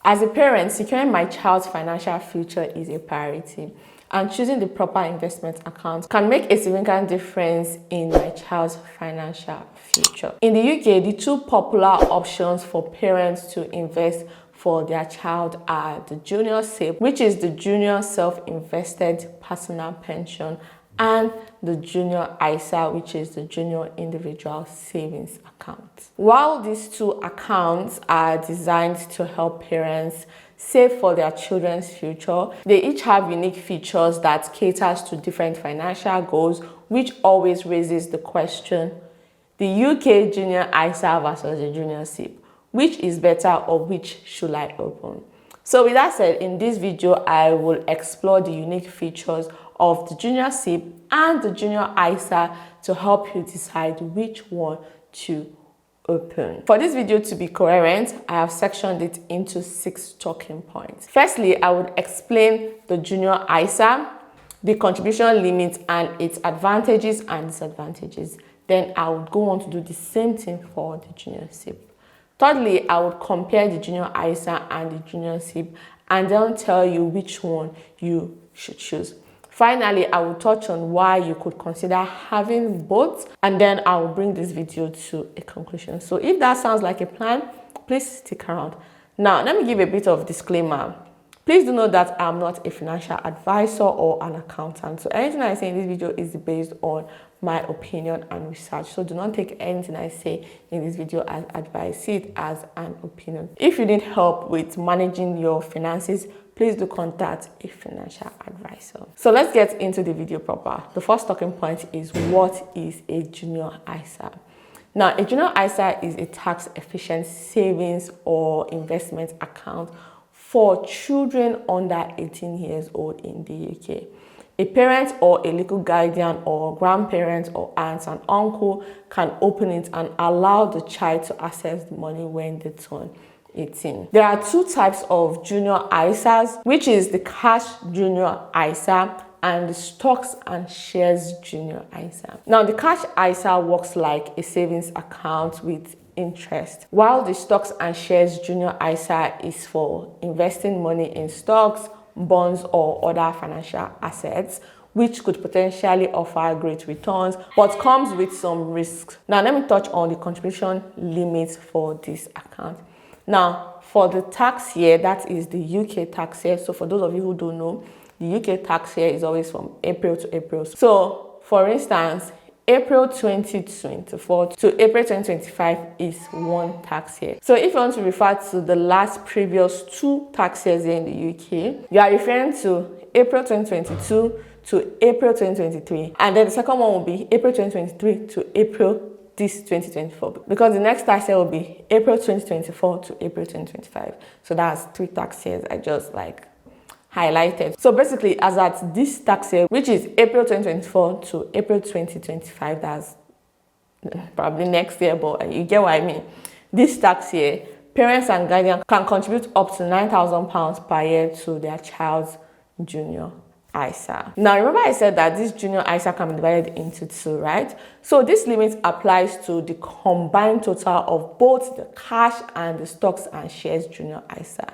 As a parent, securing my child's financial future is a priority, and choosing the proper investment account can make a significant difference in my child's financial future. In the UK, the two popular options for parents to invest for their child are the Junior SIPP, which is the Junior Self-Invested Personal Pension, and the Junior JISA, which is the Junior Individual Savings Account. While these two accounts are designed to help parents save for their children's future, they each have unique features that caters to different financial goals, which always raises the question: the UK Junior JISA versus the Junior SIPP, which is better, or which should I open? So with that said, in this video, I will explore the unique features of the Junior SIPP and the Junior JISA to help you decide which one to open. For this video to be coherent, I have sectioned it into 6 talking points. Firstly, I would explain the Junior JISA, the contribution limit and its advantages and disadvantages. Then I would go on to do the same thing for the Junior SIPP. Thirdly, I would compare the Junior JISA and the Junior SIPP and then tell you which one you should choose. Finally, I will touch on why you could consider having both, and then I will bring this video to a conclusion. So if that sounds like a plan, please stick around. Now, let me give a bit of disclaimer. Please do know that I'm not a financial advisor or an accountant. So anything I say in this video is based on my opinion and research. So do not take anything I say in this video as advice. See it as an opinion. If you need help with managing your finances, please do contact a financial advisor. So let's get into the video proper. The first talking point is, what is a Junior JISA? Now, a Junior JISA is a tax-efficient savings or investment account for children under 18 years old in the UK. A parent or a legal guardian or grandparent or aunt and uncle can open it and allow the child to access the money when they turn 18. There are 2 types of Junior JISAs, which is the Cash Junior JISA and the Stocks and Shares Junior JISA. Now, the Cash JISA works like a savings account with interest, while the Stocks and Shares Junior JISA is for investing money in stocks, bonds, or other financial assets, which could potentially offer great returns, but comes with some risks. Now, let me touch on the contribution limits for this account. Now, for the tax year, that is the UK tax year. So for those of you who don't know, the UK tax year is always from April to April. So for instance, April 2024 to April 2025 is one tax year. So if you want to refer to the last previous 2 tax years here in the UK, you are referring to April 2022 to April 2023. And then the second one will be April 2023 to April this 2024, because the next tax year will be April 2024 to April 2025. So that's 3 tax years I just highlighted. So basically, as at this tax year, which is April 2024 to April 2025, that's probably next year, but you get what I mean. This tax year, parents and guardians can contribute up to £9,000 per year to their child's Junior JISA. Now, remember I said that this Junior JISA can be divided into 2, right? So this limit applies to the combined total of both the cash and the Stocks and Shares Junior JISA.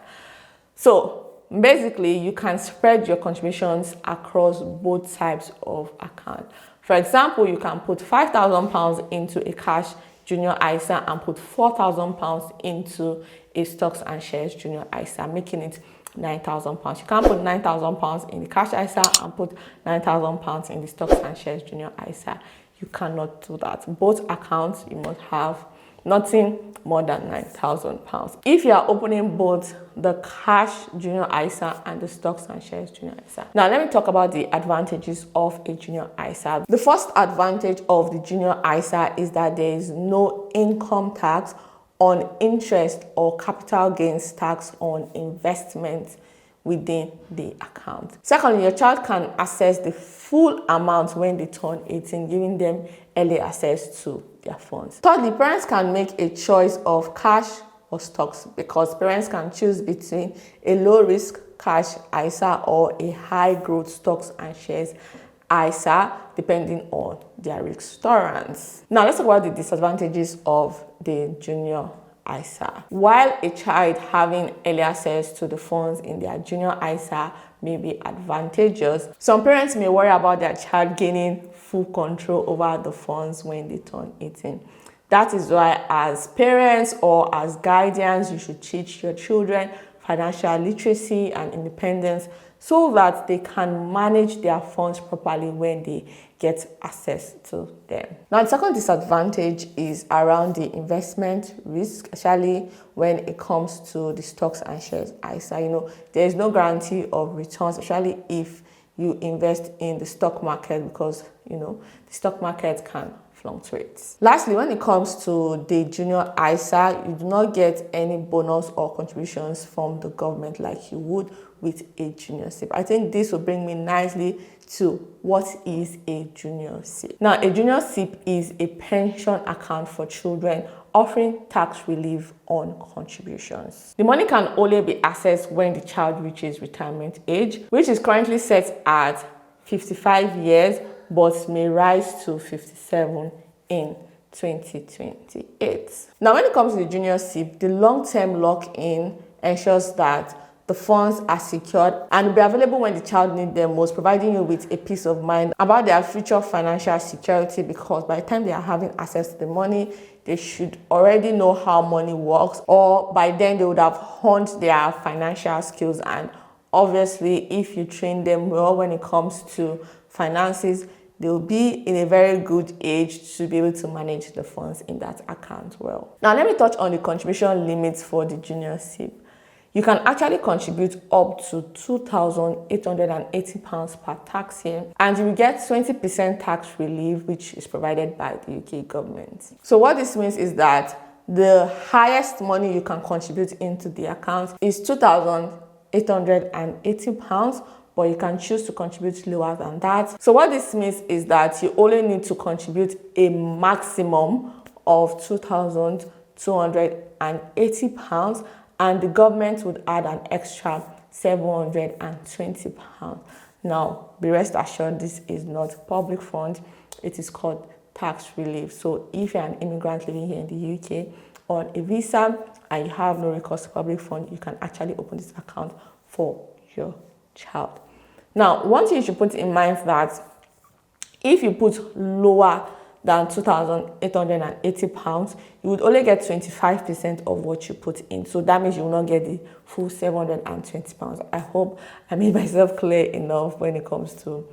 So basically, you can spread your contributions across both types of account. For example, you can put £5,000 into a cash Junior JISA and put £4,000 into a Stocks and Shares Junior JISA, making it £9,000. You can't put £9,000 in the cash JISA and put £9,000 in the Stocks and Shares Junior JISA. You cannot do that. Both accounts, you must have nothing more than £9,000. If you are opening both the cash Junior JISA and the Stocks and Shares Junior JISA. Now, let me talk about the advantages of a Junior JISA. The first advantage of the Junior JISA is that there is no income tax on interest or capital gains tax on investments within the account. Secondly, your child can access the full amount when they turn 18, giving them early access to their funds. Thirdly, parents can make a choice of cash or stocks, because parents can choose between a low-risk cash JISA or a high-growth Stocks and Shares JISA, depending on their risk tolerance. Now, let's talk about the disadvantages of the Junior ISA. While a child having early access to the funds in their junior ISA may be advantageous, some parents may worry about their child gaining full control over the funds when they turn 18. That is why, as parents or as guardians, you should teach your children financial literacy and independence so that they can manage their funds properly when they get access to them. Now, the second disadvantage is around the investment risk, especially when it comes to the stocks and shares ISA. There is no guarantee of returns, especially if you invest in the stock market, because the stock market can fluctuates. Lastly, when it comes to the junior ISA, you do not get any bonus or contributions from the government like you would with a junior SIPP. I think this will bring me nicely to what is a junior SIPP. Now, a junior SIPP is a pension account for children offering tax relief on contributions. The money can only be accessed when the child reaches retirement age, which is currently set at 55 years, but may rise to 57 in 2028. Now, when it comes to the junior SIPP, the long-term lock-in ensures that the funds are secured and will be available when the child needs them most, providing you with a peace of mind about their future financial security, because by the time they are having access to the money, they should already know how money works, or by then they would have honed their financial skills. And obviously, if you train them well when it comes to finances, they'll be in a very good age to be able to manage the funds in that account well. Now, let me touch on the contribution limits for the junior SIPP. You can actually contribute up to £2,880 per tax year, and you will get 20% tax relief, which is provided by the UK government. So what this means is that the highest money you can contribute into the account is £2,880, but you can choose to contribute lower than that. So what this means is that you only need to contribute a maximum of £2,280, and the government would add an extra £720. Now, be rest assured, this is not public fund. It is called tax relief. So if you're an immigrant living here in the UK on a visa and you have no recourse to public fund, you can actually open this account for your child. Now, one thing you should put in mind that if you put lower than £2,880, you would only get 25% of what you put in. So that means you will not get the full £720. I hope I made myself clear enough when it comes to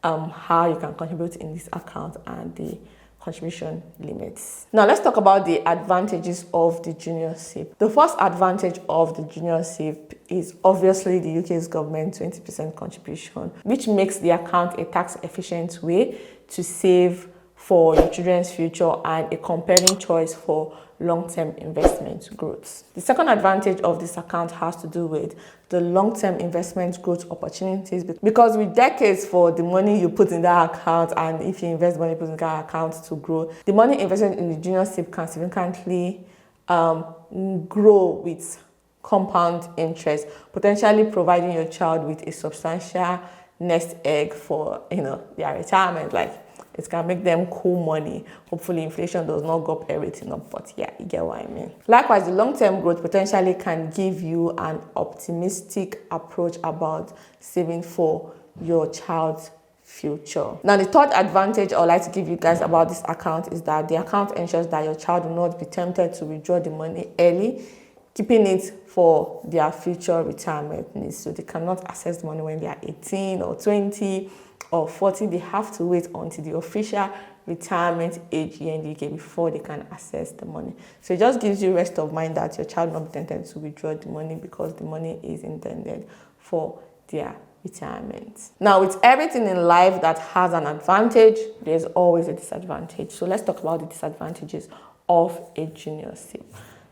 how you can contribute in this account and the contribution limits. Now, let's talk about the advantages of the junior SIPP. The first advantage of the junior SIPP is obviously the UK's government 20% contribution, which makes the account a tax efficient way to save for your children's future and a compelling choice for long-term investment growth. The second advantage of this account has to do with the long-term investment growth opportunities, because with decades for the money you put in that account, and if you invest money put in that account to grow, the money invested in the junior SIPP can significantly grow with compound interest, potentially providing your child with a substantial nest egg for their retirement. Like, it can make them cool money. Hopefully inflation does not go up everything up, but yeah, you get what I mean. Likewise, the long-term growth potentially can give you an optimistic approach about saving for your child's future. Now, the third advantage I would like to give you guys about this account is that the account ensures that your child will not be tempted to withdraw the money early, keeping it for their future retirement needs. So they cannot access the money when they are 18 or 20 or 40. They have to wait until the official retirement age here in the UK before they can access the money. So it just gives you rest of mind that your child will not be tempted to withdraw the money, because the money is intended for their retirement. Now, with everything in life that has an advantage, there's always a disadvantage. So let's talk about the disadvantages of a junior SIPP.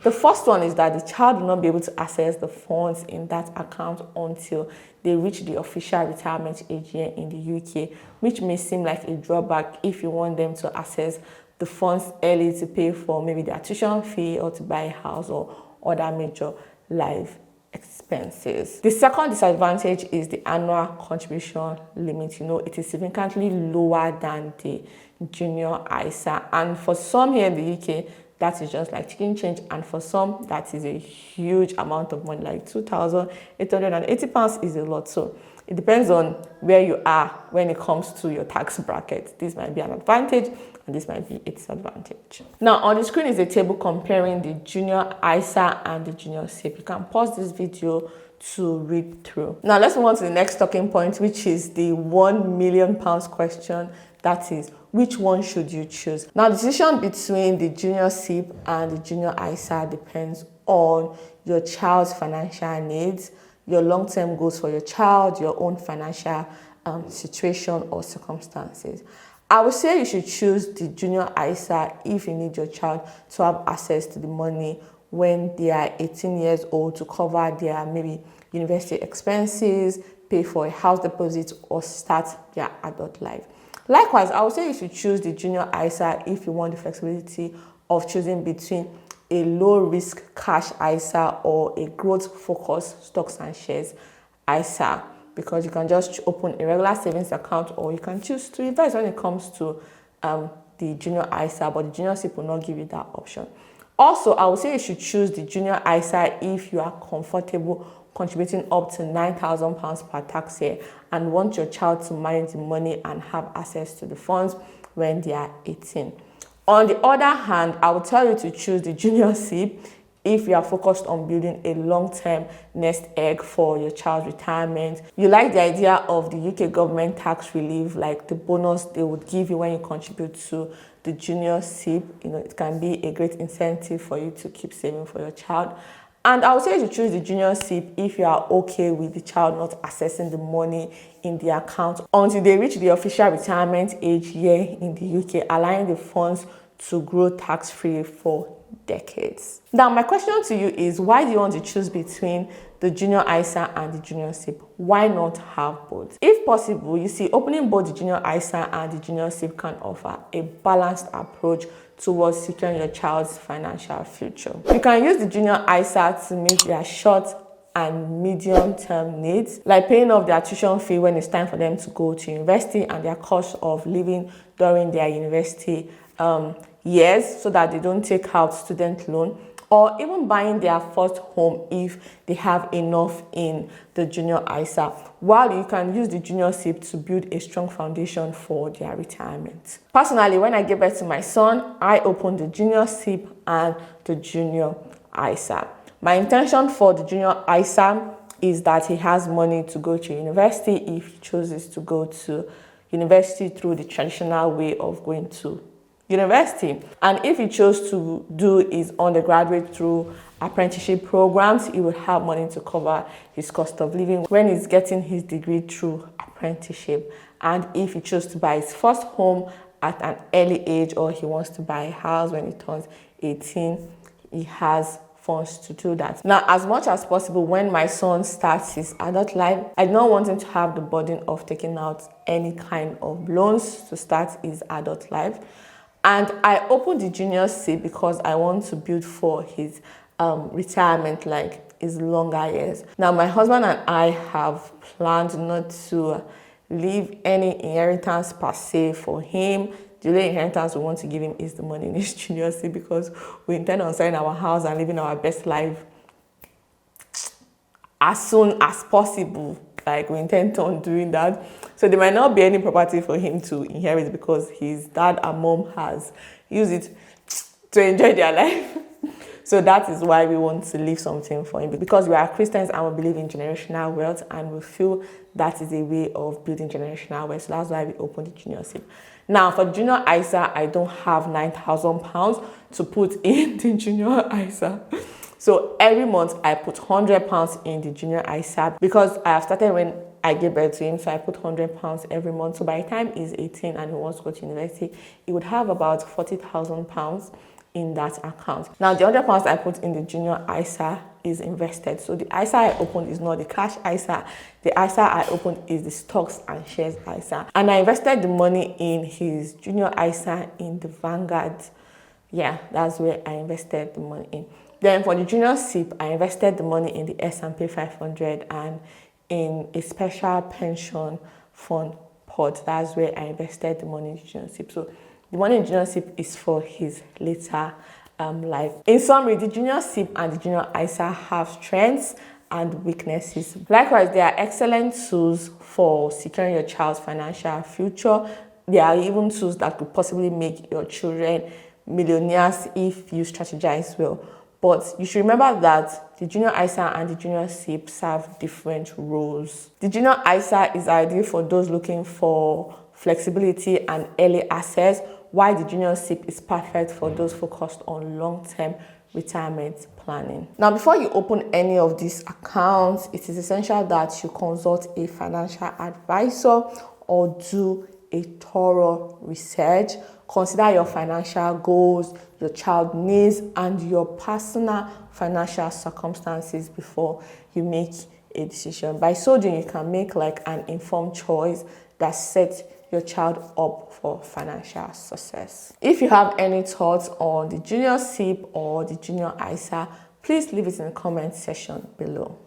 The first one is that the child will not be able to access the funds in that account until they reach the official retirement age here in the UK, which may seem like a drawback if you want them to access the funds early to pay for maybe their tuition fee or to buy a house or other major life expenses. The second disadvantage is the annual contribution limit. It is significantly lower than the junior ISA, and for some here in the UK, that is just like chicken change, and for some that is a huge amount of money, like £2,880 is a lot. So it depends on where you are when it comes to your tax bracket. This might be an advantage and this might be a disadvantage. Now on the screen is a table comparing the Junior ISA and the Junior SIPP. You can pause this video to read through. Now let's move on to the next talking point, which is the £1 million question. That is, which one should you choose? Now the decision between the Junior SIPP and the Junior ISA depends on your child's financial needs, your long-term goals for your child, your own financial situation or circumstances. I would say you should choose the Junior ISA if you need your child to have access to the money when they are 18 years old to cover their maybe university expenses, pay for a house deposit, or start their adult life. Likewise, I would say you should choose the Junior ISA if you want the flexibility of choosing between a low-risk cash ISA or a growth-focused stocks and shares ISA, because you can just open a regular savings account or you can choose to invest when it comes to the Junior ISA, but the Junior SIPP will not give you that option. Also, I would say you should choose the Junior ISA if you are comfortable contributing up to £9,000 per tax year and want your child to manage the money and have access to the funds when they are 18. On the other hand, I would tell you to choose the Junior SIPP if you are focused on building a long-term nest egg for your child's retirement. You like the idea of the UK government tax relief, like the bonus they would give you when you contribute to the Junior SIPP. It can be a great incentive for you to keep saving for your child. And I would say to choose the Junior SIPP if you are okay with the child not accessing the money in the account until they reach the official retirement age here in the UK, allowing the funds to grow tax-free for decades. Now, my question to you is, why do you want to choose between the Junior ISA and the Junior SIPP? Why not have both? If possible, you see, opening both the Junior ISA and the Junior SIPP can offer a balanced approach towards securing your child's financial future. You can use the Junior ISA to meet their short and medium-term needs, like paying off their tuition fee when it's time for them to go to university and their cost of living during their university years, so that they don't take out student loan, or even buying their first home if they have enough in the Junior ISA, while you can use the Junior SIPP to build a strong foundation for their retirement. Personally, when I gave birth to my son, I opened the Junior SIPP and the Junior ISA. My intention for the Junior ISA is that he has money to go to university if he chooses to go to university through the traditional way of going to university. And if he chose to do his undergraduate through apprenticeship programs, he will have money to cover his cost of living when he's getting his degree through apprenticeship. And if he chose to buy his first home at an early age, or he wants to buy a house when he turns 18, he has funds to do that. Now, as much as possible, when my son starts his adult life, I don't want him to have the burden of taking out any kind of loans to start his adult life. And I opened the Junior SIPP because I want to build for his retirement, like his longer years. Now, my husband and I have planned not to leave any inheritance per se for him. The only inheritance we want to give him is the money in his Junior SIPP, because we intend on selling our house and living our best life as soon as possible. Like, we intend on doing that. So there might not be any property for him to inherit because his dad and mom has used it to enjoy their life. So that is why we want to leave something for him, because we are Christians and we believe in generational wealth, and we feel that is a way of building generational wealth. So that's why we opened the Junior SIPP. Now, for the Junior ISA, I don't have £9,000 to put in the Junior ISA. So every month I put £100 in the Junior ISA, because I have started when I gave birth to him. So I put £100 every month. So by the time he's 18 and he wants to go to university, he would have about £40,000 in that account. Now, the £100 I put in the Junior ISA is invested. So the ISA I opened is not the cash ISA. The ISA I opened is the stocks and shares ISA. And I invested the money in his Junior ISA in the Vanguard. Yeah, that's where I invested the money in. Then for the Junior SIPP, I invested the money in the S&P 500 and in a special pension fund pot. That's where I invested the money in the Junior SIPP. So the money in Junior SIPP is for his later life. In summary, the Junior SIPP and the Junior JISA have strengths and weaknesses. Likewise, they are excellent tools for securing your child's financial future. They are even tools that could possibly make your children millionaires if you strategize well. But you should remember that the Junior JISA and the Junior SIPP serve different roles. The Junior JISA is ideal for those looking for flexibility and early access, while the Junior SIPP is perfect for those focused on long-term retirement planning. Now, before you open any of these accounts, it is essential that you consult a financial advisor or do a thorough research. Consider your financial goals, your child needs, and your personal financial circumstances before you make a decision. By so doing, you can make an informed choice that sets your child up for financial success. If you have any thoughts on the Junior SIPP or the Junior JISA, please leave it in the comment section below.